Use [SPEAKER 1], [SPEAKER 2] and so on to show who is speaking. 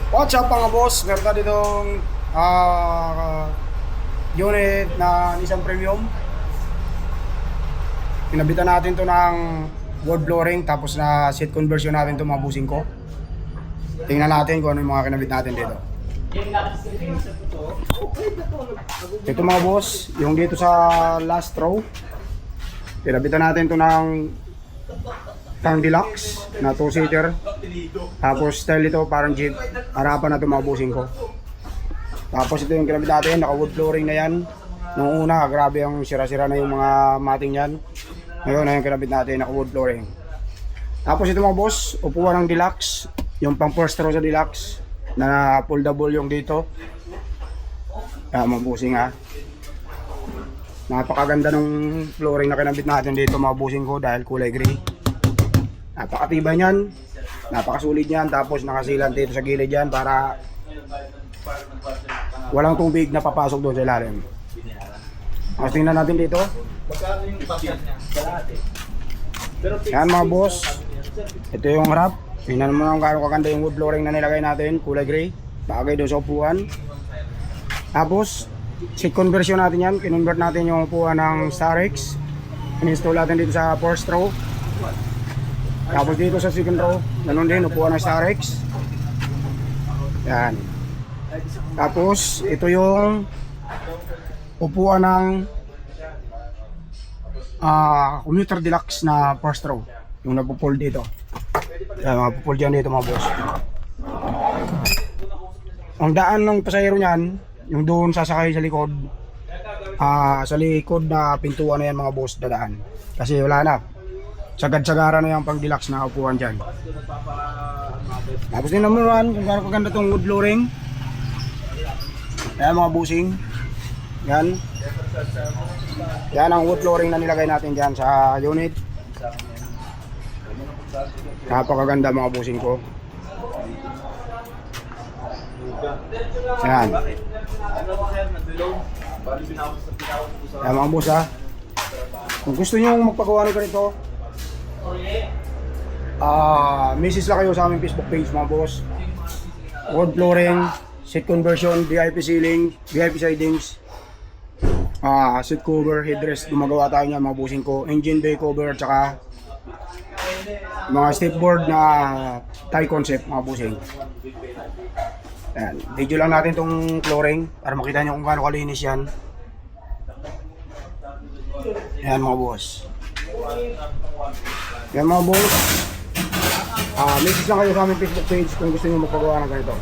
[SPEAKER 1] What's up mga boss? Meron tayo ditong unit na Nissan Premium. Pinabitan natin to ng wood flooring tapos na seat conversion natin to mga busing ko. Tingnan natin kung ano yung mga kinabit natin dito. Ito mga boss, yung dito sa last row. Pinabitan natin to ng Tang Deluxe na 2-seater. Tapos style ito parang jeep. Harapan na ito mga busing ko. Tapos ito yung kinabit natin, naka wood flooring na yan. Nung una, grabe yung sira-sira na yung mga mating yan. Ngayon na yung kinabit natin, naka wood flooring. Tapos ito mga boss, upuan ng Deluxe. Yung pang first row sa Deluxe na foldable yung dito. Kaya mga busing ha. Napakaganda ng flooring na kinabit natin dito mga busing ko dahil kulay gray. Napakatibay niyan, napakasulit niyan, tapos nakasilan dito sa gilid yan para walang tubig na papasok doon sa ilalim. Tapos tingnan natin dito. Yan mga boss, ito yung harap. Tingnan mo lang kung kaganda yung wood flooring na nilagay natin, kulay gray, bagay doon sa upuan. Tapos, seat conversion natin yan, kinonvert natin yung upuan ng Starex. In-install natin dito sa first row. Tapos dito sa second row, ganun din, upuan ng Starex. Yan. Tapos, ito yung upuan ng Commuter Deluxe na first row. Yung nagpo-fold dito. Yan, magpo-fold yan dito mga boss. Ang daan ng pasahero niyan, yung doon sasakay sa likod. Sa likod na pintuan na yan mga boss, dadaan. Kasi wala na. Sagad-sagara na yung pang deluxe na upuan dyan. Tapos din naman kung gano'n kaganda itong wood flooring. Ayan mga busing. Yan. Yan ang wood flooring na nilagay natin dyan sa unit. Napakaganda mga busing ko. Yan. Yan mga boss ha. Kung gusto nyo magpagawa ng ganito, message lang kayo sa aming Facebook page mga boss. Wood flooring, seat conversion, VIP ceiling, VIP sidings, seat cover, headrest, gumagawa tayo niya mga busing ko. Engine bay cover, at saka mga stepboard na tie concept mga busing. Ayan, video lang natin tong flooring para makita nyo kung gaano kalinis yan. Ayan mga boss. Yan mga boss, message lang kayo sa aming Facebook page kung gusto nyo magpagawa ng ganito.